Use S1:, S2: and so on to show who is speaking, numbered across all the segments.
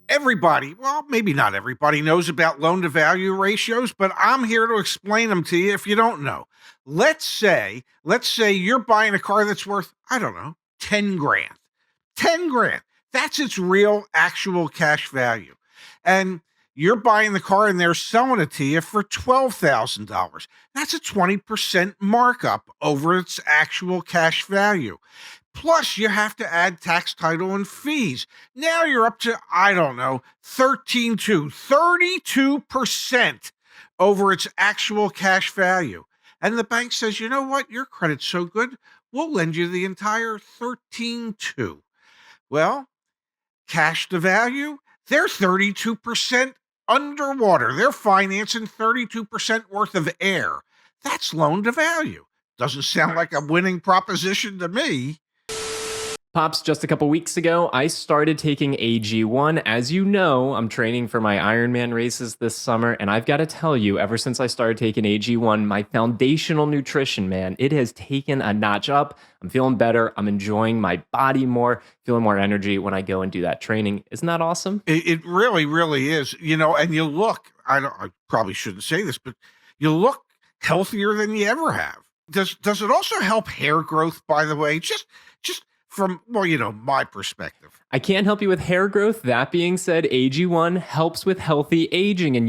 S1: Everybody, well, maybe not everybody knows about loan to value ratios, but I'm here to explain them to you if you don't know. Let's say you're buying a car that's worth, I don't know, 10 grand. 10 grand. That's its real actual cash value. And you're buying the car and they're selling it to you for $12,000. That's a 20% markup over its actual cash value. Plus, you have to add tax, title, and fees. Now you're up to, I don't know, 32% over its actual cash value. And the bank says, you know what? Your credit's so good, we'll lend you the entire 13.2. Well, cash to value, they're 32% underwater. They're financing 32% worth of air. That's loan to value. Doesn't sound like a winning proposition to me.
S2: Pops, just a couple weeks ago, I started taking AG1. As you know, I'm training for my Ironman races this summer, and I've got to tell you, ever since I started taking AG1, my foundational nutrition, man, it has taken a notch up. I'm feeling better. I'm enjoying my body more, feeling more energy when I go and do that training. Isn't that awesome?
S1: It really, really is. And you look, I probably shouldn't say this, but you look healthier than you ever have. Does it also help hair growth, by the way? Just from, my perspective.
S2: I can't help you with hair growth. That being said, AG1 helps with healthy aging. And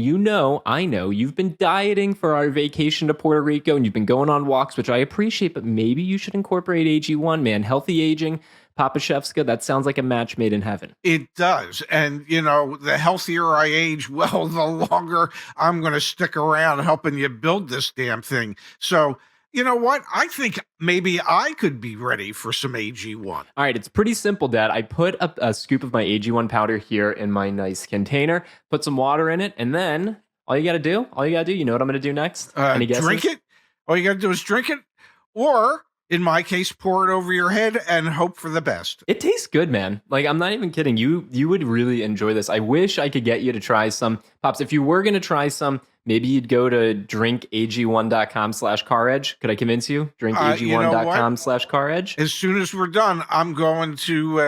S2: I know, you've been dieting for our vacation to Puerto Rico and you've been going on walks, which I appreciate, but maybe you should incorporate AG1, man. Healthy aging, Papa Shefska, that sounds like a match made in heaven.
S1: It does. And, the healthier I age, well, the longer I'm going to stick around helping you build this damn thing. So, you know what? I think maybe I could be ready for some AG1.
S2: All right, it's pretty simple, Dad. I put a scoop of my AG1 powder here in my nice container, put some water in it, and then all you got to do, you know what I'm going to do next? Any guesses?
S1: Drink it? All you got to do is drink it, or in my case, pour it over your head and hope for the best.
S2: It tastes good, man. Like, I'm not even kidding. You would really enjoy this. I wish I could get you to try some. Pops, if you were going to try some, maybe you'd go to drinkag1.com/CarEdge. Could I convince you? Drinkag1.com/CarEdge.
S1: As soon as we're done, I'm going to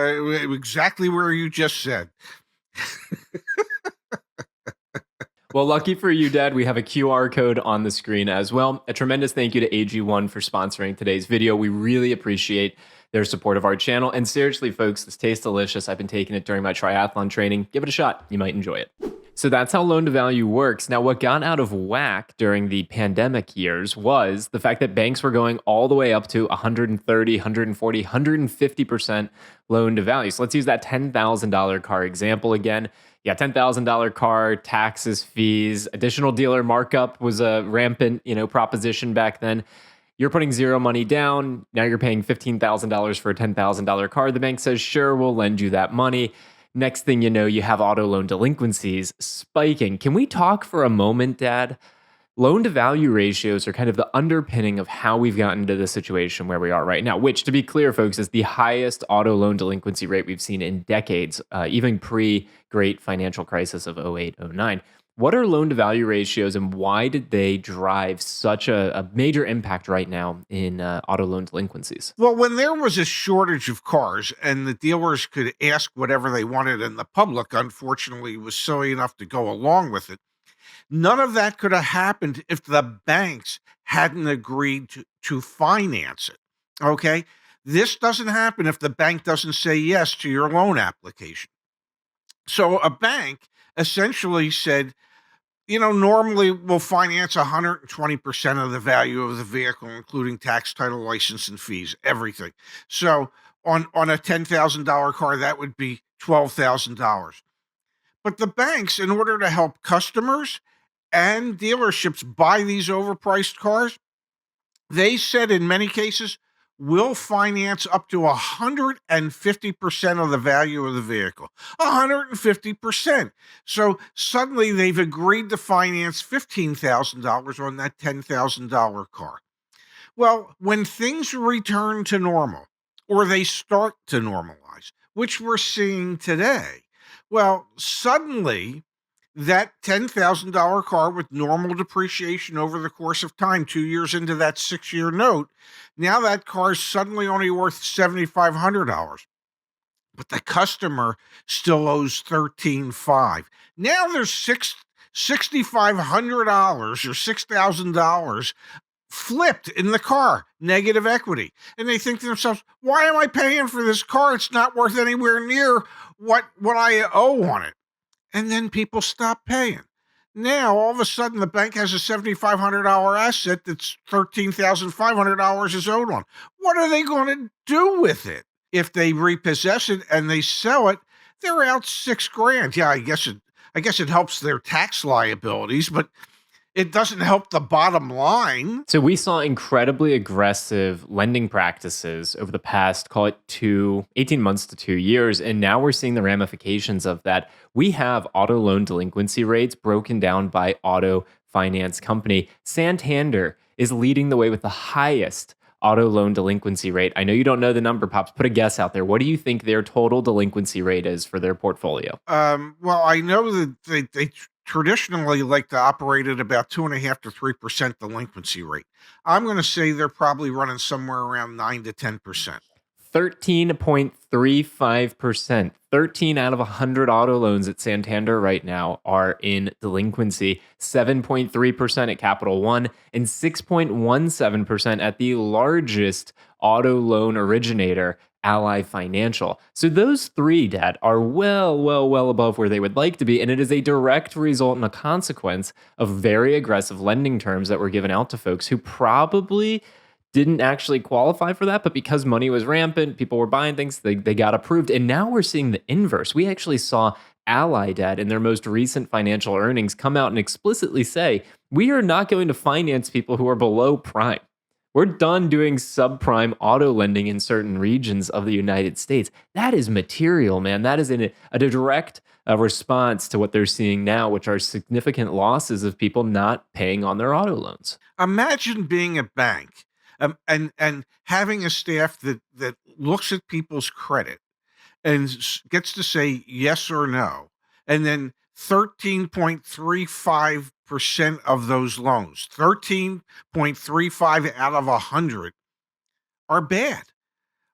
S1: exactly where you just said.
S2: Well, lucky for you, Dad, we have a QR code on the screen as well. A tremendous thank you to AG1 for sponsoring today's video. We really appreciate their support of our channel. And seriously, folks, this tastes delicious. I've been taking it during my triathlon training. Give it a shot. You might enjoy it. So that's how loan to value works. Now, what got out of whack during the pandemic years was the fact that banks were going all the way up to 130, 140, 150% loan to value. So let's use that $10,000 car example again. Yeah, $10,000 car, taxes, fees, additional dealer markup was a rampant, proposition back then. You're putting zero money down. Now you're paying $15,000 for a $10,000 car. The bank says, sure, we'll lend you that money. Next thing you know, you have auto loan delinquencies spiking. Can we talk for a moment, Dad? Loan to value ratios are kind of the underpinning of how we've gotten to the situation where we are right now, which, to be clear, folks, is the highest auto loan delinquency rate we've seen in decades, even pre-great financial crisis of 08, 09. What are loan to value ratios and why did they drive such a major impact right now in auto loan delinquencies?
S1: Well, when there was a shortage of cars and the dealers could ask whatever they wanted and the public, unfortunately, was silly enough to go along with it, none of that could have happened if the banks hadn't agreed to finance it, okay? This doesn't happen if the bank doesn't say yes to your loan application. So a bank essentially said, normally we'll finance 120% of the value of the vehicle, including tax, title, license, and fees, everything. So on a $10,000 car, that would be $12,000. But the banks, in order to help customers and dealerships buy these overpriced cars, they said in many cases, we'll finance up to 150% of the value of the vehicle. 150%. So suddenly they've agreed to finance $15,000 on that $10,000 car. Well, when things return to normal, or they start to normalize, which we're seeing today, well, suddenly that $10,000 car with normal depreciation over the course of time, 2 years into that 6-year note, now that car is suddenly only worth $7,500. but the customer still owes 13.5. Now there's $6,500 or $6,000 flipped in the car, negative equity. And they think to themselves, why am I paying for this car? It's not worth anywhere near what I owe on it. And then people stop paying. Now, all of a sudden, the bank has a $7,500 asset that's $13,500 is owed on. What are they going to do with it? If they repossess it and they sell it, they're out $6,000. Yeah, I guess it helps their tax liabilities, but it doesn't help the bottom line.
S2: So we saw incredibly aggressive lending practices over the past, call it 18 months to 2 years. And now we're seeing the ramifications of that. We have auto loan delinquency rates broken down by auto finance company. Santander is leading the way with the highest auto loan delinquency rate. I know you don't know the number, Pops. Put a guess out there. What do you think their total delinquency rate is for their portfolio?
S1: Well, I know that they traditionally like to operate at about 2.5 to 3% delinquency rate. I'm going to say they're probably running somewhere around 9 to 10%.
S2: 13.35%. 13 out of 100 auto loans at Santander right now are in delinquency. 7.3% at Capital One and 6.17% at the largest auto loan originator, Ally Financial. So those three, Dad, are well above where they would like to be. And it is a direct result and a consequence of very aggressive lending terms that were given out to folks who probably didn't actually qualify for that, but because money was rampant, people were buying things, they got approved. And now we're seeing the inverse. We actually saw Ally, Dad, in their most recent financial earnings come out and explicitly say, we are not going to finance people who are below prime. We're done doing subprime auto lending in certain regions of the United States. That is material, man. That is a direct response to what they're seeing now, which are significant losses of people not paying on their auto loans.
S1: Imagine being a bank and having a staff that looks at people's credit and gets to say yes or no, and then 13.35% of those loans, 13.35 out of 100 are bad,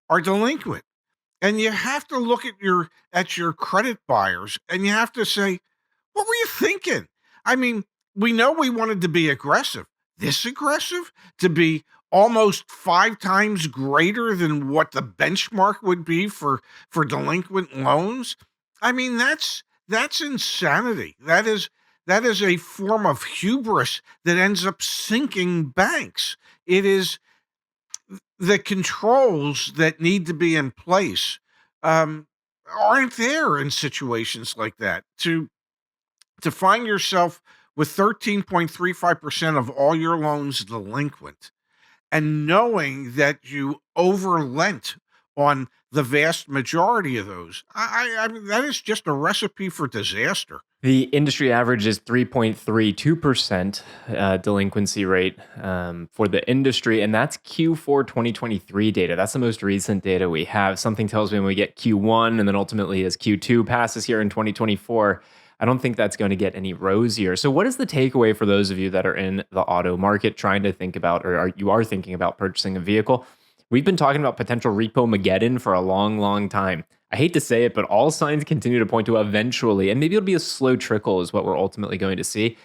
S1: are delinquent. And you have to look at your credit buyers and you have to say, what were you thinking? I mean, we know we wanted to be aggressive. This aggressive to be almost 5 times greater than what the benchmark would be for delinquent loans. I mean, that's insanity. That is a form of hubris that ends up sinking banks. It is the controls that need to be in place aren't there in situations like that. To find yourself with 13.35% of all your loans delinquent and knowing that you overlent on the vast majority of those, I mean, that is just a recipe for disaster.
S2: The industry average is 3.32% delinquency rate for the industry, and that's Q4 2023 data. That's the most recent data we have. Something tells me when we get Q1 and then ultimately as Q2 passes here in 2024, I don't think that's going to get any rosier. So what is the takeaway for those of you that are in the auto market trying to think about, or you are thinking about purchasing a vehicle? We've been talking about potential repo-mageddon for a long time. I hate to say it, but all signs continue to point to eventually, and maybe it'll be a slow trickle is what we're ultimately going to see.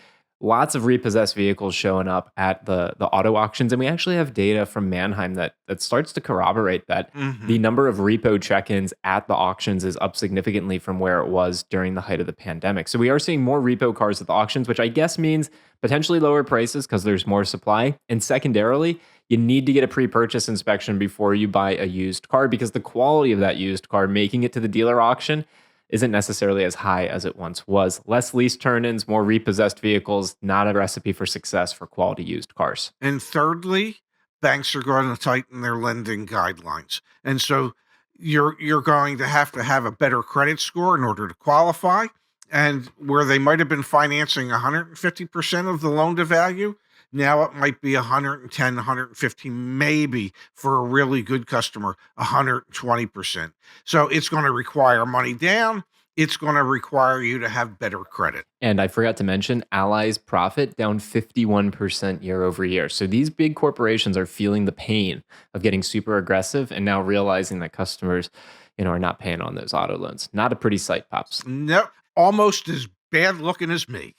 S2: Lots of repossessed vehicles showing up at the auto auctions, and we actually have data from Manheim that starts to corroborate that. The number of repo check-ins at the auctions is up significantly from where it was during the height of the pandemic. So we are seeing more repo cars at the auctions, which I guess means potentially lower prices because there's more supply. And secondarily, you need to get a pre-purchase inspection before you buy a used car because the quality of that used car making it to the dealer auction isn't necessarily as high as it once was. Less lease turn-ins, more repossessed vehicles, not a recipe for success for quality used cars.
S1: And thirdly, banks are going to tighten their lending guidelines. And so you're going to have a better credit score in order to qualify. And where they might have been financing 150% of the loan to value, now it might be 110, 150, maybe for a really good customer, 120%. So it's going to require money down. It's going to require you to have better credit.
S2: And I forgot to mention, Ally's profit down 51% year over year. So these big corporations are feeling the pain of getting super aggressive and now realizing that customers, are not paying on those auto loans. Not a pretty sight, Pops.
S1: No, almost as bad looking as me.